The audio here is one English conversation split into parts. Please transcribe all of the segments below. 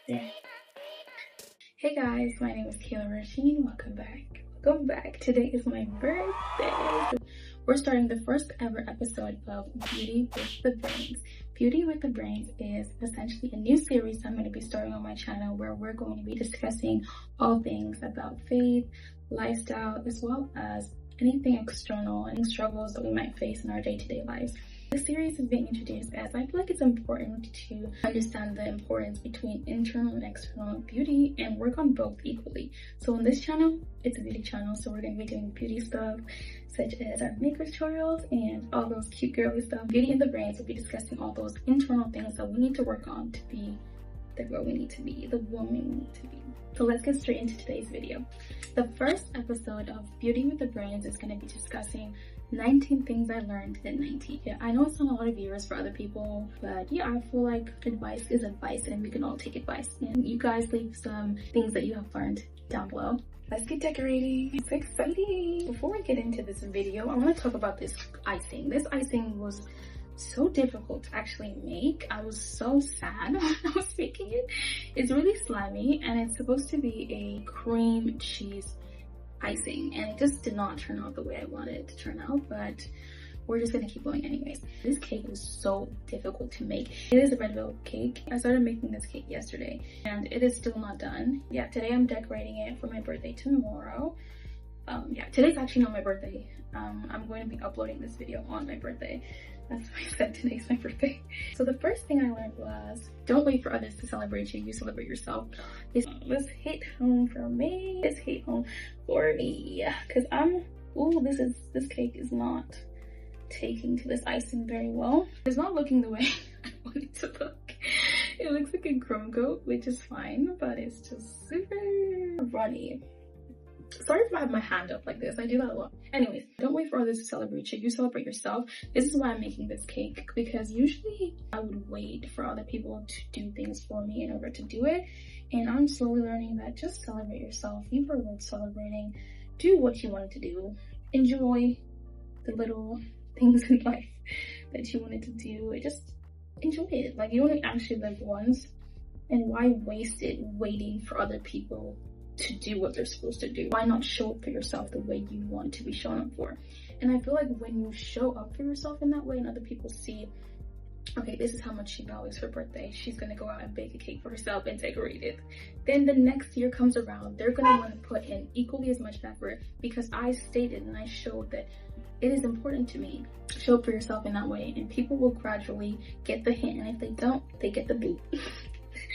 Hey guys, my name is Kayla Rasheen. Welcome back. Today is my birthday. We're starting the first ever episode of Beauty with the Brains. Beauty with the Brains is essentially a new series I'm going to be starting on my channel where we're going to be discussing all things about faith, lifestyle, as well as anything external and struggles that we might face in our day-to-day lives. This series is being introduced as I feel like it's important to understand the importance between internal and external beauty and work on both equally. So on this channel, it's a beauty channel, so we're going to be doing beauty stuff such as our makeup tutorials and all those cute girly stuff. Beauty in the Brains will be discussing all those internal things that we need to work on to be the girl we need to be, the woman we need to be. So let's get straight into today's video. The first episode of Beauty with the Brains is going to be discussing 19 things I learned at 19. Yeah, I know it's not a lot of viewers for other people, but yeah, I feel like advice is advice and we can all take advice. And you guys leave some things that you have learned down below. Let's get decorating. It's exciting. Before I get into this video, I want to talk about this icing. This icing was so difficult to actually make. I was so sad when I was making it. It's really slimy and it's supposed to be a cream cheese icing, and it just did not turn out the way I wanted it to turn out, but we're just gonna keep going anyways. This cake was so difficult to make. It is a red velvet cake. I started making this cake yesterday and it is still not done. Yeah, today I'm decorating it for my birthday tomorrow. Yeah, today's actually not my birthday. I'm going to be uploading this video on my birthday. That's why I said today's my birthday. So the first thing I learned was, don't wait for others to celebrate you, you celebrate yourself. This hit home for me. This hit home for me. Cause this cake is not taking to this icing very well. It's not looking the way I want it to look. It looks like a crumb coat, which is fine, but it's just super runny. Sorry if I have my hand up like this, I do that a lot. Anyways, don't wait for others to celebrate you, you celebrate yourself. This is why I'm making this cake, because usually I would wait for other people to do things for me in order to do it. And I'm slowly learning that just celebrate yourself. You were worth celebrating. Do what you wanted to do. Enjoy the little things in life that you wanted to do. Just enjoy it. Like, you only actually live once, and why waste it waiting for other people to do what they're supposed to do? Why not show up for yourself the way you want to be shown up for? And I feel like when you show up for yourself in that way and other people see, okay, this is how much she values her birthday, she's gonna go out and bake a cake for herself and decorate it, then the next year comes around, they're gonna want to put in equally as much effort because I stated and I showed that it is important to me. Show up for yourself in that way and people will gradually get the hint, and if they don't, they get the boot.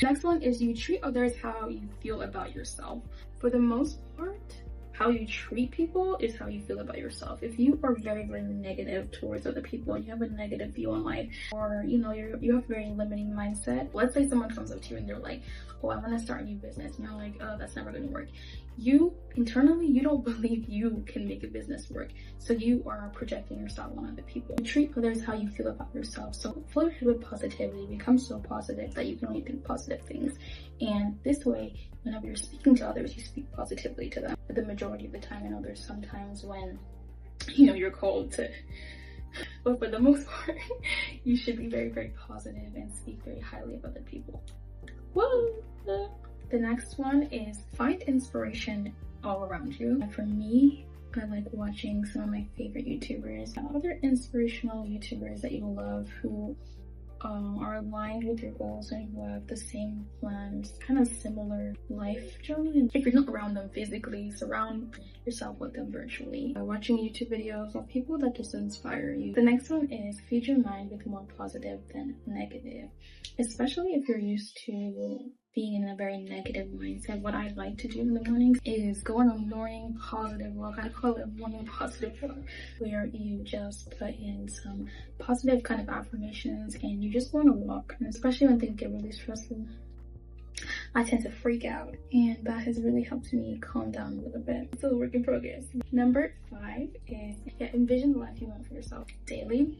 Next one is you treat others how you feel about yourself. For the most part, how you treat people is how you feel about yourself. If you are very, very negative towards other people, you have a negative view on life, or you have a very limiting mindset. Let's say someone comes up to you and they're like, oh, I want to start a new business, and you're like, oh, that's never going to work. You internally, you don't believe you can make a business work, so you are projecting yourself on other people. You treat others how you feel about yourself. So fill your head with positivity. Become so positive that you can only think positive things, and this way, whenever you're speaking to others, you speak positively to them. But the majority of the time, I know there's sometimes when you're called to, but for the most part, you should be very, very positive and speak very highly of other people. Whoa! The next one is find inspiration all around you. For me, I like watching some of my favorite YouTubers, other inspirational YouTubers that you love who are aligned with your goals and who have the same plans, kind of similar life journey. And if you're not around them physically, surround yourself with them virtually. Watching YouTube videos of people that just inspire you. The next one is feed your mind with more positive than negative, especially if you're used to being in a very negative mindset. What I like to do in the mornings is go on a morning positive walk. I call it a morning positive walk, where you just put in some positive kind of affirmations and you just want to walk. And especially when things get really stressful, I tend to freak out, and that has really helped me calm down a little bit. It's still a work in progress. Number 5 is envision the life you want for yourself daily.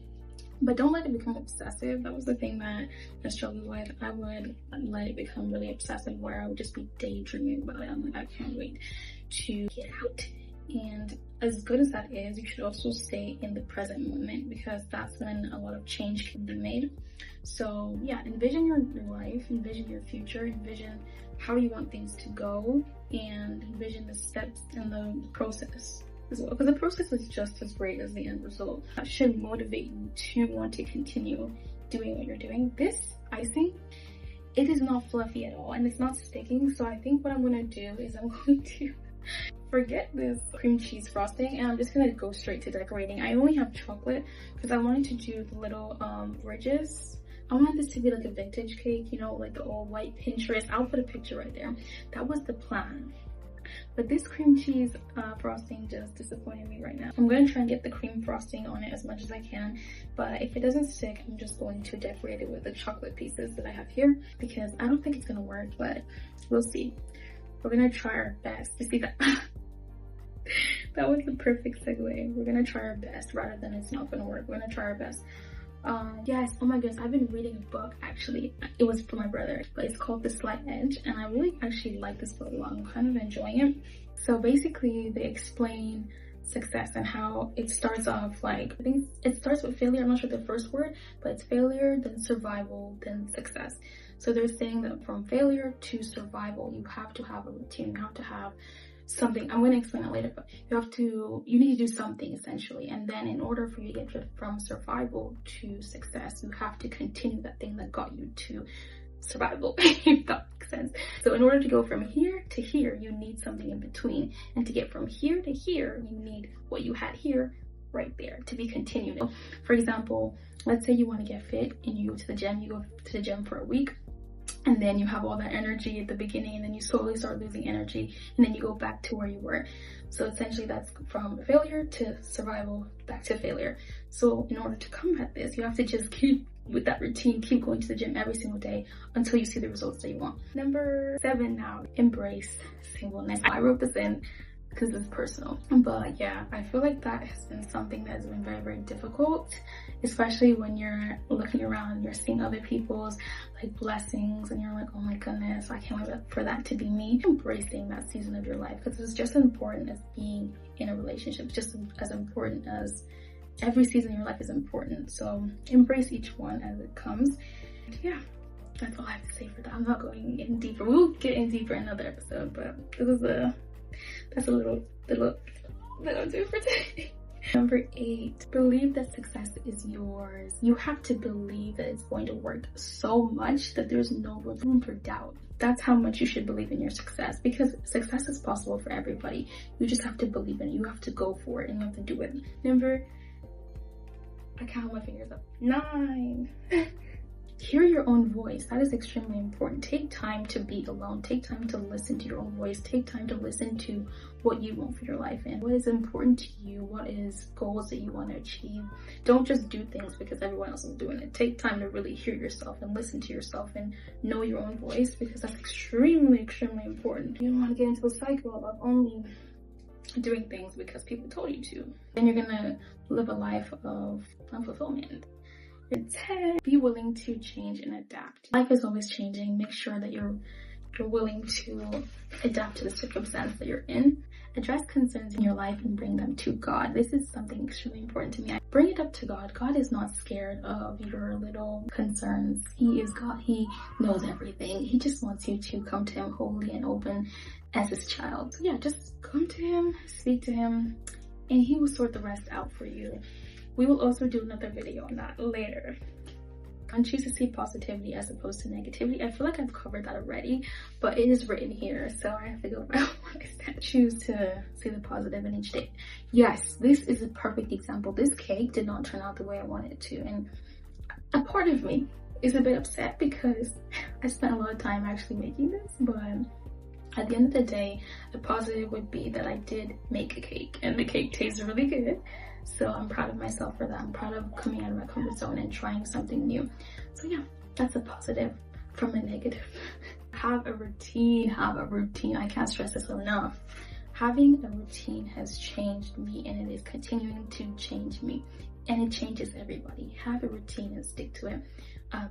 But don't let it become obsessive. That was the thing that I struggled with. I would let it become really obsessive where I would just be daydreaming about it. I'm like, I can't wait to get out And as good as that is, you should also stay in the present moment, because that's when a lot of change can be made. So yeah, envision your life, envision your future, envision how you want things to go, and envision the steps in the process as well, because the process is just as great as the end result. That should motivate you to want to continue doing what you're doing. This icing, it is not fluffy at all, and it's not sticking. So I think what I'm gonna do is I'm going to forget this cream cheese frosting, and I'm just gonna go straight to decorating. I only have chocolate because I wanted to do the little ridges. I wanted this to be like a vintage cake, you know, like the old white Pinterest. I'll put a picture right there. That was the plan. But this cream cheese frosting just disappointed me right now. I'm going to try and get the cream frosting on it as much as I can, but if it doesn't stick, I'm just going to decorate it with the chocolate pieces that I have here, because I don't think it's going to work, but we'll see. We're going to try our best. You see that? That was the perfect segue. We're going to try our best rather than it's not going to work. We're going to try our best. Yes, oh my goodness, I've been reading a book. Actually, it was for my brother, but it's called The Slight Edge, and I really actually like this book a lot. I'm kind of enjoying it. So basically they explain success and how it starts off, like, I think it starts with failure. I'm not sure the first word, but it's failure, then survival, then success. So they're saying that from failure to survival, you have to have a routine, you have to have something. I'm going to explain it later, but you need to do something essentially. And then in order for you to get from survival to success, you have to continue that thing that got you to survival, if that makes sense. So in order to go from here to here, you need something in between. And to get from here to here, you need what you had here right there to be continued. For example, let's say you want to get fit and you go to the gym, you go to the gym for a week. And then you have all that energy at the beginning, and then you slowly start losing energy, and then you go back to where you were. So essentially that's from failure to survival, back to failure. So in order to combat this, you have to just keep with that routine, keep going to the gym every single day until you see the results that you want. Number 7 now, embrace singleness. I wrote this in because it's personal, but yeah, I feel like that has been something that has been very, very difficult, especially when you're looking around and you're seeing other people's like blessings and you're like, oh my goodness, I can't wait for that to be me. Embracing that season of your life, because it's just as important as being in a relationship, just as important as every season of your life is important. So embrace each one as it comes. Yeah, that's all I have to say for that. I'm not going in deeper. We'll get in deeper in another episode, but that's a little that I'll do for today. Number 8, believe that success is yours. You have to believe that it's going to work so much that there's no room for doubt. That's how much you should believe in your success, because success is possible for everybody. You just have to believe in it. You have to go for it and you have to do it. I count my fingers up. 9. Hear your own voice. That is extremely important. Take time to be alone. Take time to listen to your own voice. Take time to listen to what you want for your life and what is important to you. What is goals that you want to achieve. Don't just do things because everyone else is doing it. Take time to really hear yourself and listen to yourself and know your own voice, because that's extremely, extremely important. You don't want to get into a cycle of only doing things because people told you to. Then you're gonna live a life of unfulfillment. 10, be willing to change and adapt. Life is always changing. Make sure that you're willing to adapt to the circumstance that you're in. Address concerns in your life and bring them to God. This is something extremely important to me. Bring it up to God. God is not scared of your little concerns. He is God. He knows everything. He just wants you to come to him holy and open as his child. So yeah, just come to him, speak to him, and he will sort the rest out for you. We will also do another video on that later. And choose to see positivity as opposed to negativity. I feel like I've covered that already, but it is written here, so I have to go by what I said. Choose to see the positive in each day. Yes, this is a perfect example. This cake did not turn out the way I wanted it to, and a part of me is a bit upset because I spent a lot of time actually making this, but at the end of the day, the positive would be that I did make a cake, and the cake tastes really good. So I'm proud of myself for that. I'm proud of coming out of my comfort zone and trying something new. So yeah, that's a positive from a negative. Have a routine, have a routine. I can't stress this enough. Having a routine has changed me, and it is continuing to change me. And it changes everybody. Have a routine and stick to it.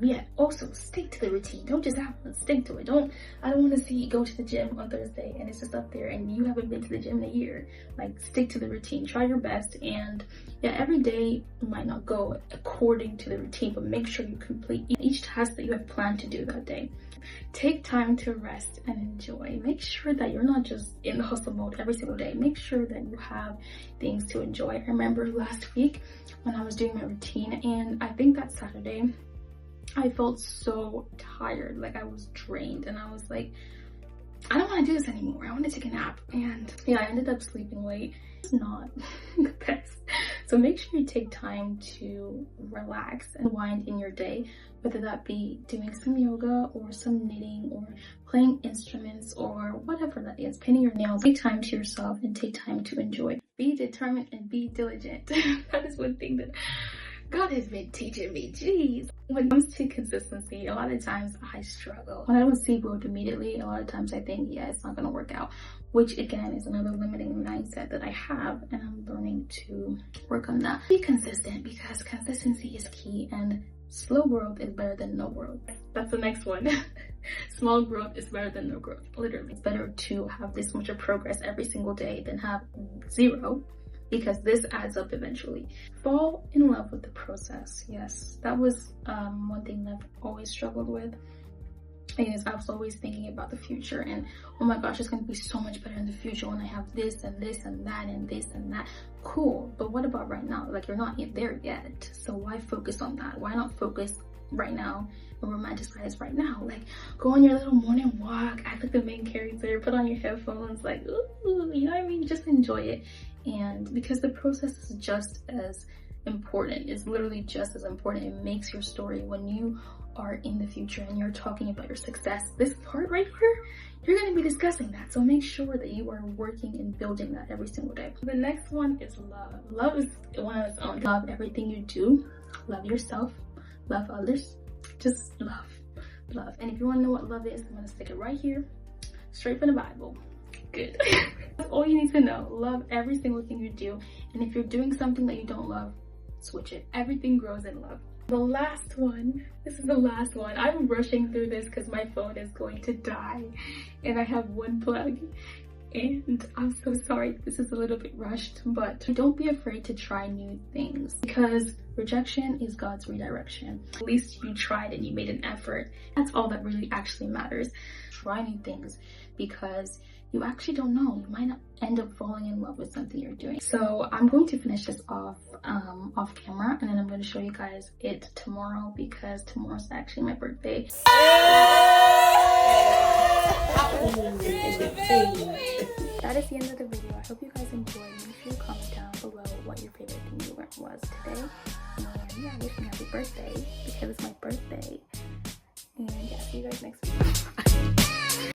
yeah, also stick to the routine. Don't just have one, stick to it. I don't want to see you go to the gym on Thursday and it's just up there and you haven't been to the gym in a year. Like, stick to the routine, try your best. And yeah, every day might not go according to the routine, but make sure you complete each task that you have planned to do that day. Take time to rest and enjoy. Make sure that you're not just in the hustle mode every single day. Make sure that you have things to enjoy. I remember last week when I was doing my routine, and I think that Saturday I felt so tired, like I was drained, and I was like, I don't want to do this anymore. I want to take a nap. And yeah, I ended up sleeping late. It's not the best. So make sure you take time to relax and wind in your day, whether that be doing some yoga or some knitting or playing instruments or whatever that is, painting your nails. Take time to yourself and take time to enjoy. Be determined and be diligent. That is one thing that God has been teaching me, jeez. When it comes to consistency, a lot of times I struggle. When I don't see growth immediately, a lot of times I think, yeah, it's not gonna work out, which again is another limiting mindset that I have, and I'm learning to work on that. Be consistent, because consistency is key, and slow growth is better than no growth. That's the next one. Small growth is better than no growth. Literally, it's better to have this much of progress every single day than have zero, because this adds up eventually. Fall in love with the process. Yes, that was one thing that I've always struggled with. Is I was always thinking about the future and, oh my gosh, it's going to be so much better in the future when I have this and this and that and this and that. Cool, but what about right now? Like, you're not there yet, so why focus on that? Why not focus right now and romanticize right now? Like, go on your little morning walk, act like the main character, put on your headphones, like, ooh, you know what I mean? Just enjoy it. And because the process is just as important, it's literally just as important. It makes your story when you are in the future and you're talking about your success. This part right here, you're going to be discussing that. So make sure that you are working and building that every single day. The next one is love. Love is one of its own. Love everything you do. Love yourself. Love others. Just love. Love. And if you want to know what love is, I'm going to stick it right here, straight from the Bible. Good. That's all you need to know. Love every single thing you do. And if you're doing something that you don't love, switch it. Everything grows in love. The last one, this is the last one. I'm rushing through this because my phone is going to die and I have one plug. And I'm so sorry, this is a little bit rushed, but don't be afraid to try new things, because rejection is God's redirection. At least you tried and you made an effort. That's all that really actually matters. Try new things, because you actually don't know. You might not end up falling in love with something you're doing. So I'm going to finish this off off camera, and then I'm going to show you guys it tomorrow, because tomorrow's actually my birthday. That is the end of the video. I hope you guys enjoyed. Make sure you comment down below what your favorite thing you learned was today. And yeah, wish me happy birthday, because it's my birthday. And yeah, see you guys next week.